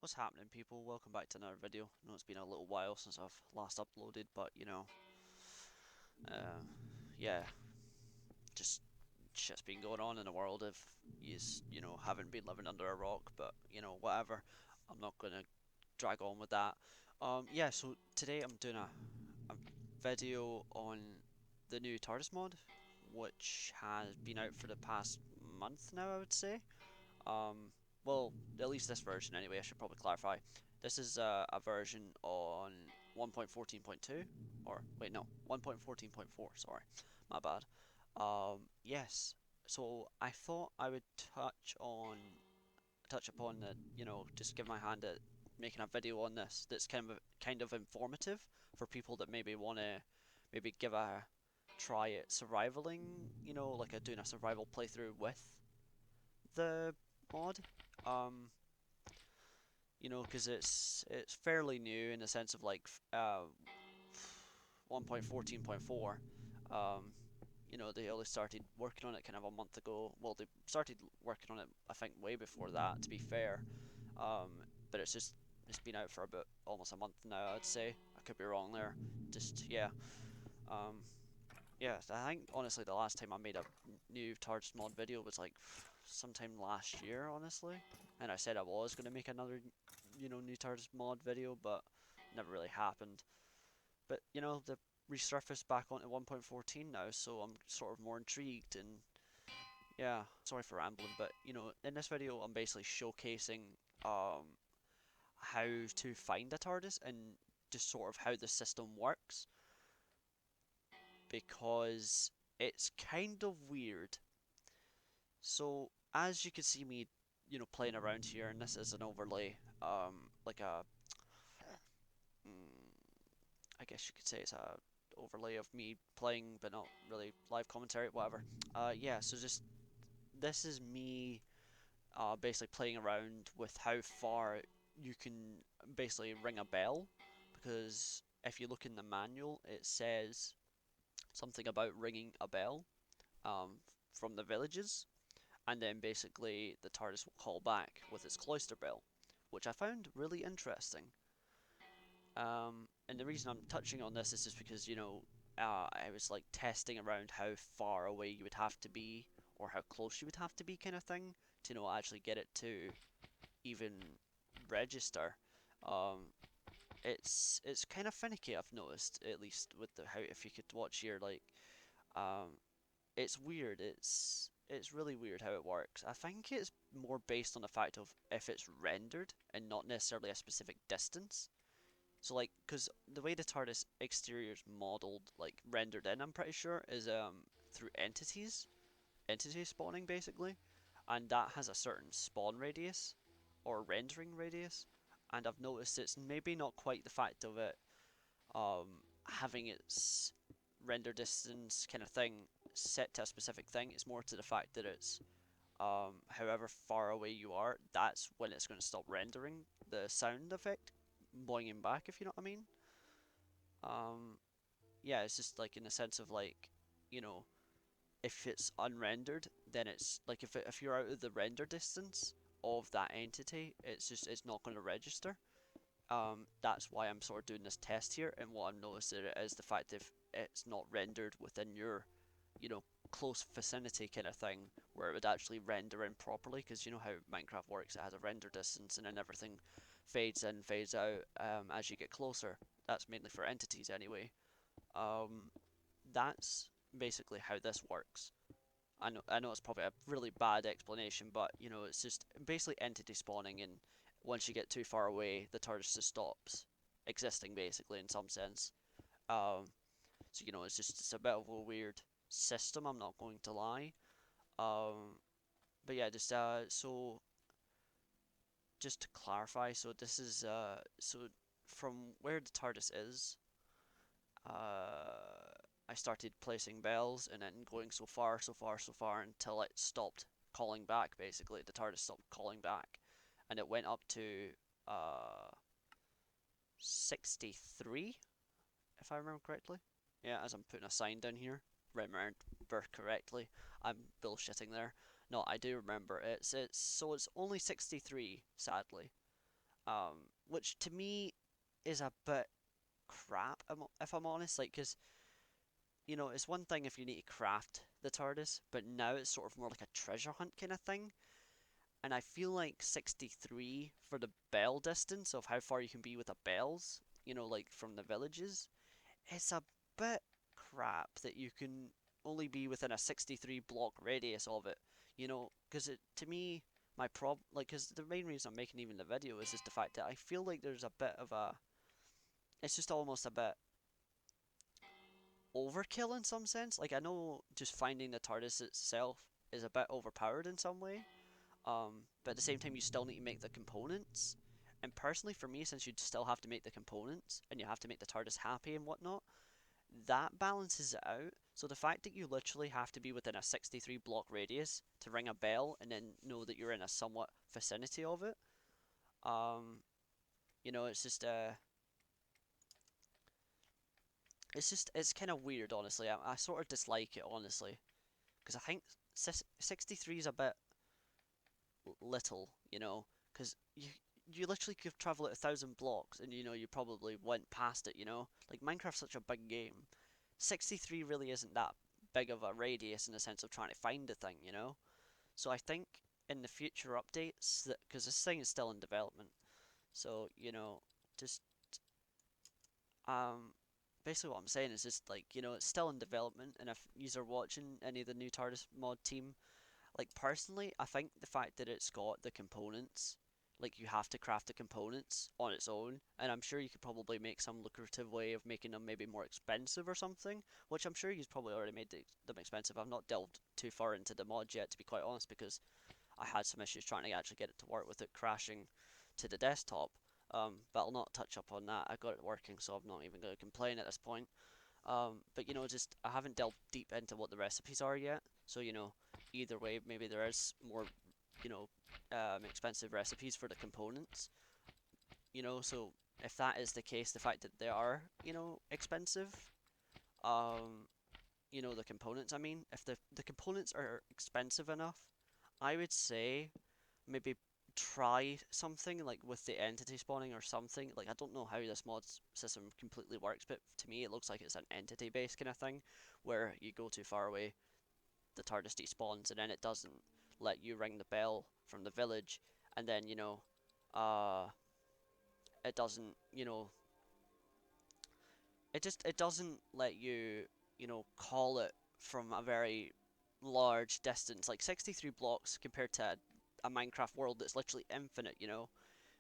What's happening, people? Welcome back to another video. I know it's been a little while since I've last uploaded, but uh, yeah, just shit's been going on in the world. If you haven't been living under a rock, but whatever. I'm not gonna drag on with that. Yeah. So today I'm doing a video on the new Tardis mod, which has been out for the past month now, I would say. Um, well, at least this version anyway, I should probably clarify. This is a version on 1.14.2, or wait, no, 1.14.4, sorry, my bad. Yes, so I thought I would touch upon that, just give my hand at making a video on this that's kind of informative for people that maybe want to maybe give a try at survivaling, like doing a survival playthrough with the mod. Um, because it's fairly new in the sense of like 1.14.4. Um, they only started working on it kind of a month ago. Well, they started working on it I think way before that, to be fair. Um, but it's been out for about almost a month now, I'd say. I could be wrong there. Just yeah. Um, yeah, I think honestly the last time I made a new Tardis Mod video was like sometime last year, honestly. And I said I was gonna make another, new Tardis Mod video, but never really happened. But the resurfaced back onto 1.14 now, so I'm sort of more intrigued. And yeah, sorry for rambling, but in this video I'm basically showcasing um how to find a TARDIS and just sort of how the system works, because it's kind of weird. So as you can see me, playing around here, and this is an overlay, like mm, I guess you could say it's a overlay of me playing, but not really live commentary, whatever. Yeah, so just this is me, basically playing around with how far you can basically ring a bell, because if you look in the manual, it says something about ringing a bell, um, from the villages, and then basically the TARDIS will call back with its cloister bell, which I found really interesting. And the reason I'm touching on this is just because, I was like testing around how far away you would have to be, or how close you would have to be, kind of thing, to, actually get it to even register. Um, it's kind of finicky, I've noticed, at least with the how, if you could watch here, like, um, it's weird. It's really weird how it works. I think it's more based on the fact of if it's rendered and not necessarily a specific distance. So like, because the way the TARDIS exterior is modeled, like rendered in, I'm pretty sure, is through entity spawning basically, and that has a certain spawn radius or rendering radius. And I've noticed it's maybe not quite the fact of it um having its render distance kind of thing set to a specific thing. It's more to the fact that it's however far away you are, that's when it's going to stop rendering the sound effect, boinging back, if you know what I mean. Um, yeah, it's just like in the sense of like, you know, if it's unrendered, then it's like if you're out of the render distance of that entity, it's not going to register. That's why I'm sort of doing this test here, and what I'm noticing is the fact if it's not rendered within your, you know, close vicinity kind of thing, where it would actually render in properly, because you know how Minecraft works, it has a render distance, and then everything fades in, fades out as you get closer. That's mainly for entities anyway. Um, that's basically how this works. I know it's probably a really bad explanation, but it's just basically entity spawning, and once you get too far away, the TARDIS just stops existing, basically, in some sense. Um, so it's a bit of a weird system. I'm not going to lie. Um, but yeah, just to clarify, so this is from where the TARDIS is, I started placing bells and then going so far, so far, so far until it stopped calling back. Basically, the TARDIS stopped calling back, and it went up to uh 63, if I remember correctly. Yeah, as I'm putting a sign down here, remember correctly. I'm bullshitting there. No, I do remember. It's only 63, sadly. which to me is a bit crap, if I'm honest. Like, because it's one thing if you need to craft the TARDIS, but now it's sort of more like a treasure hunt kind of thing. And I feel like 63 for the bell distance of how far you can be with the bells, like from the villages, it's a bit crap that you can only be within a 63 block radius of it, because to me, my problem, like, because the main reason I'm making even the video is just the fact that I feel like there's a bit of it's just almost a bit overkill in some sense. Like, I know just finding the TARDIS itself is a bit overpowered in some way, but at the same time, you still need to make the components. And personally, for me, since you'd still have to make the components and you have to make the TARDIS happy and whatnot, that balances it out. So the fact that you literally have to be within a 63 block radius to ring a bell and then know that you're in a somewhat vicinity of it, um, it's just it's kind of weird, honestly. I sort of dislike it, honestly, because I think 63 is a bit little, because you literally could travel at 1,000 blocks and you probably went past it, like Minecraft's such a big game. 63 really isn't that big of a radius in the sense of trying to find a thing, So I think in the future updates, that because this thing is still in development, so just um basically what I'm saying is just like it's still in development, and if you're watching any of the new TARDIS mod team, like personally, I think the fact that it's got the components, like you have to craft the components on its own, and I'm sure you could probably make some lucrative way of making them maybe more expensive or something, which I'm sure you've probably already made them expensive. I've not delved too far into the mod yet, to be quite honest, because I had some issues trying to actually get it to work with it crashing to the desktop. But I'll not touch up on that. I got it working, so I'm not even going to complain at this point. But just I haven't delved deep into what the recipes are yet. So either way, maybe there is more, you know, expensive recipes for the components. So if that is the case, the fact that they are, expensive, um, the components. I mean, if the components are expensive enough, I would say maybe try something like with the entity spawning or something. Like, I don't know how this mod system completely works, but to me it looks like it's an entity based kind of thing where you go too far away, the TARDIS despawns, and then it doesn't let you ring the bell from the village, and then uh it doesn't it doesn't let you call it from a very large distance, like 63 blocks compared to a Minecraft world that's literally infinite.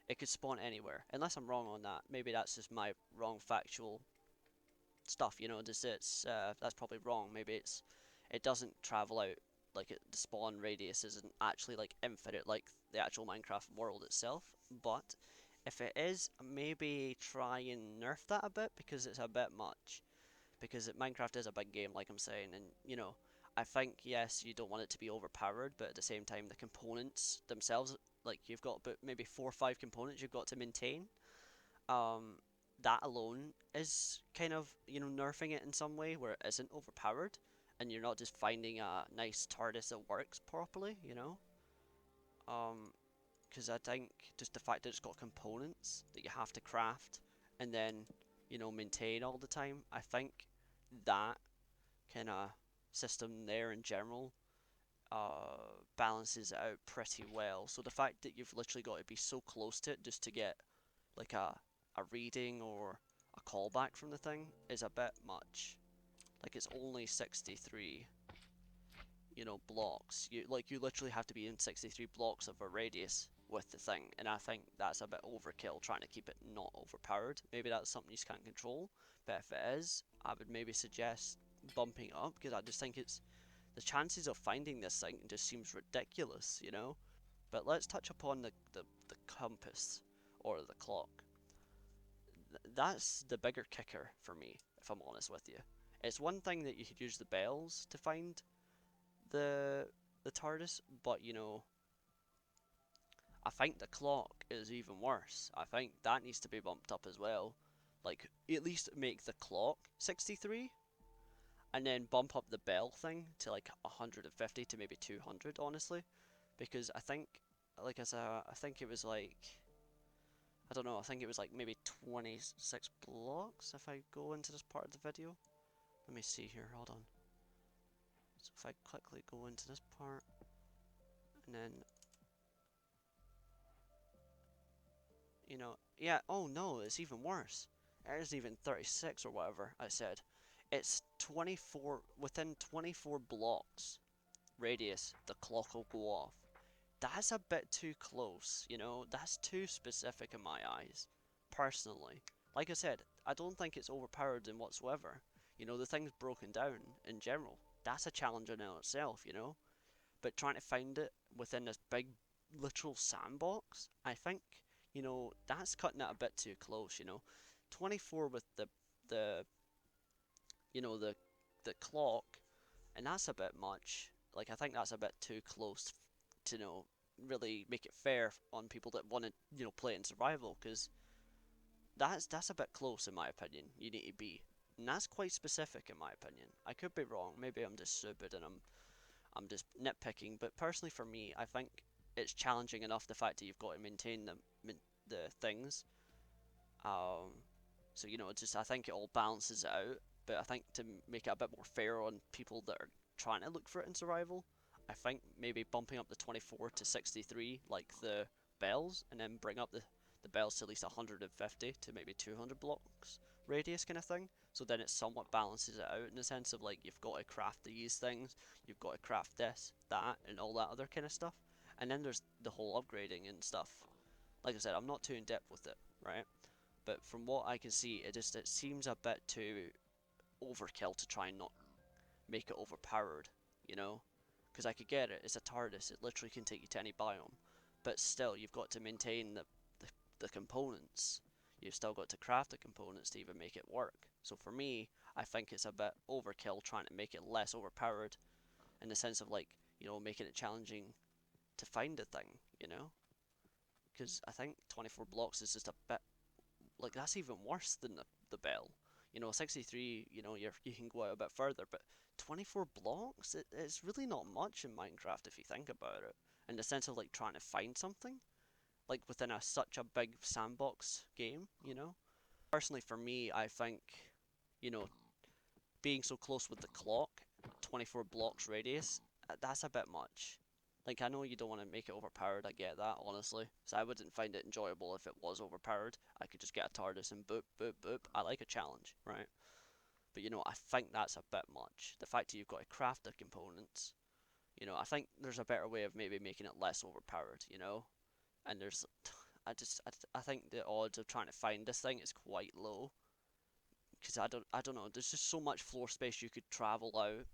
It could spawn anywhere, unless I'm wrong on that. Maybe that's just my wrong factual stuff. Just that's probably wrong. Maybe it doesn't travel out, like the spawn radius isn't actually like infinite like the actual Minecraft world itself. But if it is, maybe try and nerf that a bit because it's a bit much. Because Minecraft is a big game, like I'm saying, and I think yes, you don't want it to be overpowered, but at the same time, the components themselves, like you've got about maybe 4 or 5 components you've got to maintain. Um, that alone is kind of nerfing it in some way where it isn't overpowered, and you're not just finding a nice TARDIS that works properly. Um, because I think just the fact that it's got components that you have to craft and then maintain all the time, I think that kind of system there in general balances it out pretty well. So the fact that you've literally got to be so close to it just to get like a reading or a callback from the thing is a bit much. Like, it's only 63 blocks. You literally have to be in 63 blocks of a radius with the thing, and I think that's a bit overkill trying to keep it not overpowered. Maybe that's something you just can't control, but if it is, I would maybe suggest bumping it up because I just think it's the chances of finding this thing just seems ridiculous. But let's touch upon the compass or the clock. That's the bigger kicker for me, if I'm honest with you. It's one thing that you could use the bells to find the TARDIS, but I think the clock is even worse. I think that needs to be bumped up as well. Like, at least make the clock 63 and then bump up the bell thing to like 150 to maybe 200, honestly. Because I think, like I said, I think it was like I don't know, I think it was like maybe 26 blocks if I go into this part of the video. Let me see here, hold on. So if I quickly go into this part, and then, yeah, oh no, it's even worse. It isn't even 36 or whatever I said. It's 24, within 24 blocks radius, the clock will go off. That's a bit too close, that's too specific in my eyes, personally. Like I said, I don't think it's overpowered in whatsoever. The thing's broken down in general. That's a challenge in itself, But trying to find it within this big literal sandbox, I think, that's cutting it a bit too close. 24 with the the clock, and that's a bit much. Like I think that's a bit too close to really make it fair on people that want to play in survival, because that's a bit close in my opinion. You need to be, and that's quite specific in my opinion. I could be wrong. Maybe I'm just stupid and I'm just nitpicking. But personally, for me, I think it's challenging enough the fact that you've got to maintain the things. Um, so just I think it all balances it out. But I think to make it a bit more fair on people that are trying to look for it in survival, I think maybe bumping up the 24 to 63, like the bells, and then bring up the bells to at least 150 to maybe 200 blocks radius kind of thing. So then it somewhat balances it out in the sense of like you've got to craft these things, you've got to craft this, that, and all that other kind of stuff. And then there's the whole upgrading and stuff. Like I said, I'm not too in depth with it, right? But from what I can see, it seems a bit too overkill to try and not make it overpowered, you know? Because I could get it, it's a Tardis, it literally can take you to any biome. But still, you've got to maintain the components. You've still got to craft the components to even make it work. So for me, I think it's a bit overkill trying to make it less overpowered in the sense of like, making it challenging to find a thing. Because I think 24 blocks is just a bit, like, that's even worse than the bell. 63, you can go out a bit further, but 24 blocks, it's really not much in Minecraft if you think about it. In the sense of like trying to find something, like within such a big sandbox game. Personally, for me, I think, you know, being so close with the clock, 24 blocks radius, that's a bit much. Like, I know you don't want to make it overpowered, I get that, honestly. So I wouldn't find it enjoyable if it was overpowered. I could just get a TARDIS and boop, boop, boop. I like a challenge, right? But, I think that's a bit much. The fact that you've got to craft the components, I think there's a better way of maybe making it less overpowered. And there's, I think the odds of trying to find this thing is quite low. Because I don't know, there's just so much floor space you could travel out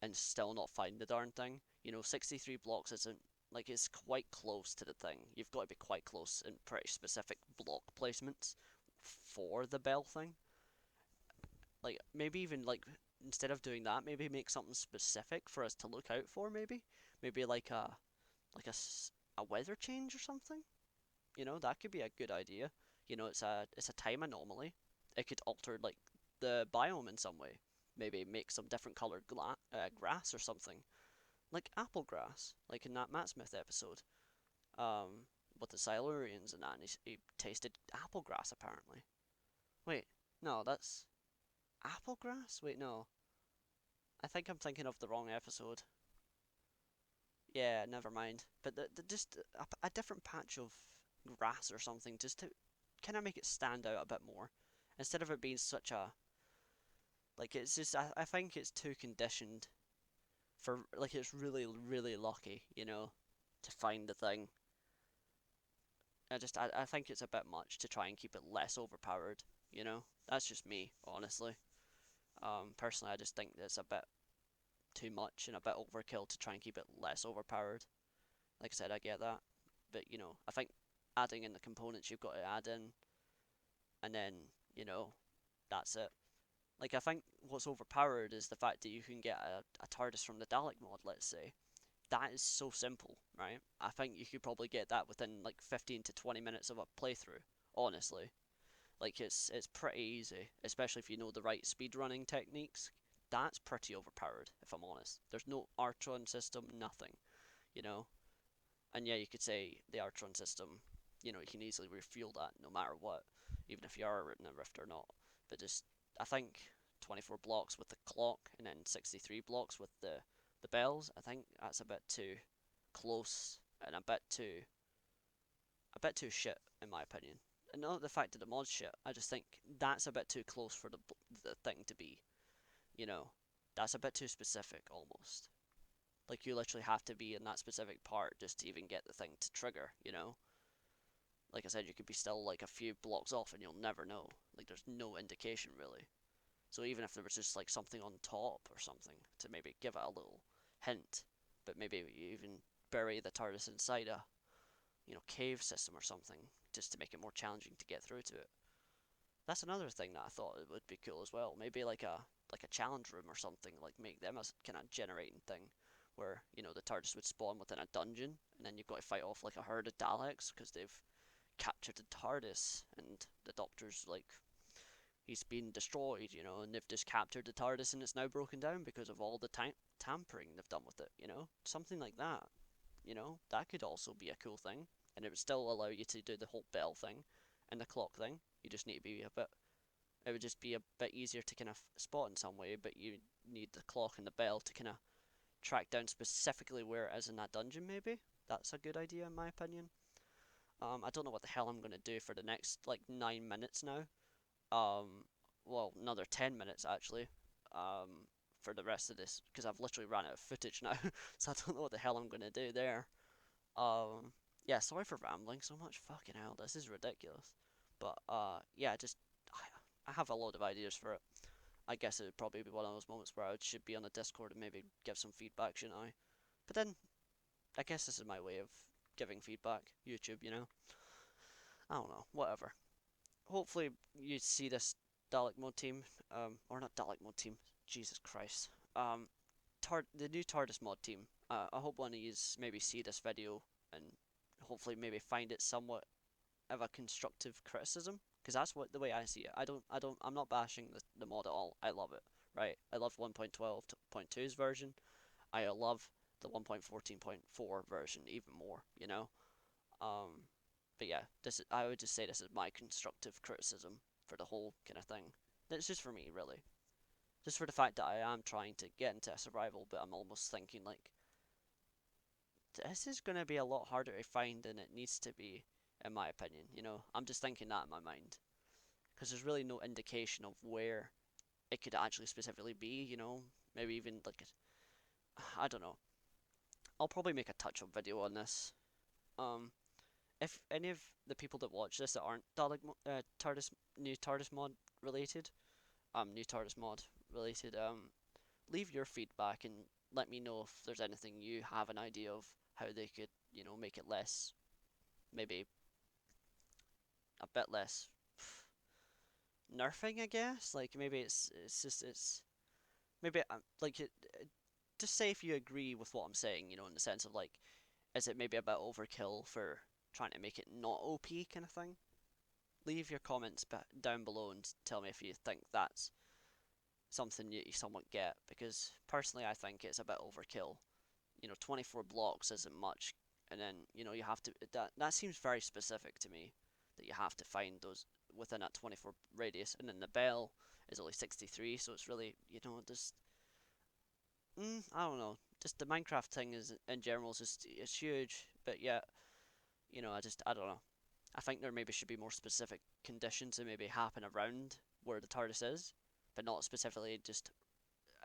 and still not find the darn thing. 63 blocks isn't, like, it's quite close to the thing. You've got to be quite close in pretty specific block placements for the bell thing. Like, maybe even, like, instead of doing that, maybe make something specific for us to look out for, maybe? Maybe like a weather change or something? That could be a good idea. It's a time anomaly. It could alter, like, the biome in some way. Maybe make some different colored grass or something, like apple grass, like in that Matt Smith episode, with the Silurians and that, and he tasted apple grass apparently. Wait, no, that's apple grass. Wait, no, I think I'm thinking of the wrong episode. Yeah, never mind. But just a different patch of grass or something, just to kind of make it stand out a bit more, instead of it being such a, like, it's just I think it's too conditioned for, like, it's really really lucky, to find the thing. I think it's a bit much to try and keep it less overpowered. That's just me, honestly. Personally, I just think it's a bit too much and a bit overkill to try and keep it less overpowered. Like I said, I get that, but I think adding in the components you've got to add in, and then that's it. Like, I think what's overpowered is the fact that you can get a TARDIS from the Dalek mod, let's say. That is so simple, right? I think you could probably get that within like 15 to 20 minutes of a playthrough, honestly. Like, it's pretty easy, especially if you know the right speedrunning techniques. That's pretty overpowered, if I'm honest. There's no Artron system, nothing, you know? And yeah, you could say the Artron system, you can easily refuel that no matter what, even if you are in a rift or not. But just I think 24 blocks with the clock and then 63 blocks with the bells. I think that's a bit too close and a bit too shit in my opinion. And not the fact that the mod's shit. I just think that's a bit too close for the thing to be. You know, that's a bit too specific almost. Like you literally have to be in that specific part just to even get the thing to trigger. Like I said, you could be still like a few blocks off and you'll never know. Like there's no indication really. So even if there was just like something on top or something to maybe give it a little hint, but maybe you even bury the TARDIS inside a cave system or something just to make it more challenging to get through to it. That's another thing that I thought it would be cool as well. Maybe like a challenge room or something, like make them a kind of generating thing where the TARDIS would spawn within a dungeon and then you've got to fight off like a herd of Daleks because they've captured the TARDIS and the Doctor's like he's been destroyed, and they've just captured the TARDIS and it's now broken down because of all the tampering they've done with it. Something like that. That could also be a cool thing, and it would still allow you to do the whole bell thing and the clock thing. You just need to be a bit. It would just be a bit easier to kind of spot in some way, but you need the clock and the bell to kind of track down specifically where it is in that dungeon. Maybe that's a good idea in my opinion. I don't know what the hell I'm gonna do for the next like 9 minutes now. Well, another 10 minutes actually. For the rest of this because I've literally ran out of footage now, so I don't know what the hell I'm gonna do there. Um, yeah, sorry for rambling so much. Fucking hell, this is ridiculous. But yeah, just I have a load of ideas for it. I guess it would probably be one of those moments where I should be on the Discord and maybe give some feedback, shouldn't I? But then I guess this is my way of giving feedback. YouTube. I don't know, whatever. Hopefully you see this Dalek Mode team, or not Dalek Mode team. Jesus Christ. The new Tardis Mod team. I hope one of you maybe see this video and hopefully maybe find it somewhat of a constructive criticism, because that's what the way I see it. I'm not bashing the mod at all. I love it. Right. I love 1.12.2's version. I love the 1.14.4 version even more. Um, but yeah, I would just say this is my constructive criticism for the whole kind of thing. It's just for me, really. Just for the fact that I am trying to get into survival, but I'm almost thinking like this is gonna be a lot harder to find than it needs to be, in my opinion. I'm just thinking that in my mind because there's really no indication of where it could actually specifically be. Maybe even like I don't know. I'll probably make a touch-up video on this. Um, if any of the people that watch this that aren't TARDIS new TARDIS mod related, new TARDIS mod related, leave your feedback and let me know if there's anything you have an idea of how they could, make it less, maybe a bit less nerfing, I guess. Like maybe it's maybe like just say if you agree with what I'm saying, in the sense of like, is it maybe a bit overkill for trying to make it not OP kind of thing? Leave your comments down below and tell me if you think that's something you somewhat get, because personally I think it's a bit overkill. 24 blocks isn't much, and then you have to that seems very specific to me that you have to find those within that 24 radius, and then the bell is only 63, so it's really just I don't know, just the Minecraft thing is in general is just it's huge, but yeah, I don't know. I think there maybe should be more specific conditions that maybe happen around where the TARDIS is, but not specifically just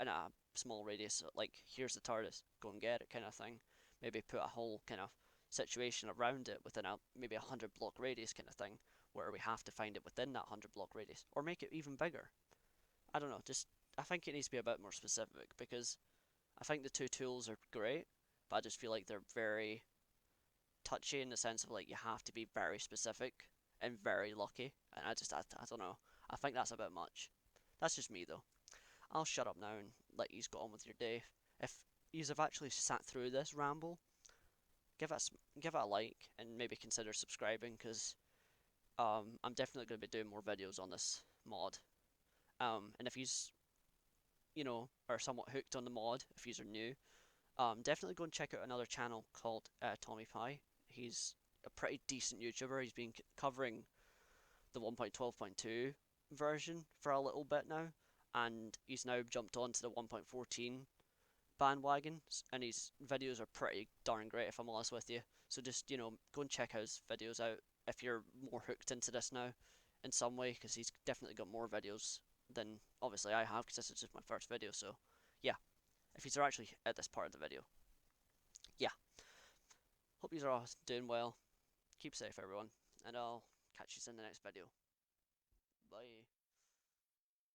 in a small radius. Like here's the TARDIS, go and get it, kind of thing. Maybe put a whole kind of situation around it within a maybe 100 block radius kind of thing, where we have to find it within that 100 block radius, or make it even bigger. I don't know. Just I think it needs to be a bit more specific because I think the two tools are great, but I just feel like they're very touchy in the sense of like you have to be very specific and very lucky, and I don't know. I think that's a bit much. That's just me though. I'll shut up now and let you go on with your day. If you have actually sat through this ramble, give it a like and maybe consider subscribing because I'm definitely going to be doing more videos on this mod. And if are somewhat hooked on the mod, if you are new, definitely go and check out another channel called Tommy Pie. He's a pretty decent YouTuber. He's been covering the 1.12.2 version for a little bit now, and he's now jumped onto the 1.14 bandwagon, and his videos are pretty darn great if I'm honest with you. So just, go and check his videos out if you're more hooked into this now in some way, because he's definitely got more videos than obviously I have, because this is just my first video. So yeah, if you're actually at this part of the video, yeah. Hope you're all doing well. Keep safe, everyone, and I'll catch you in the next video. Bye.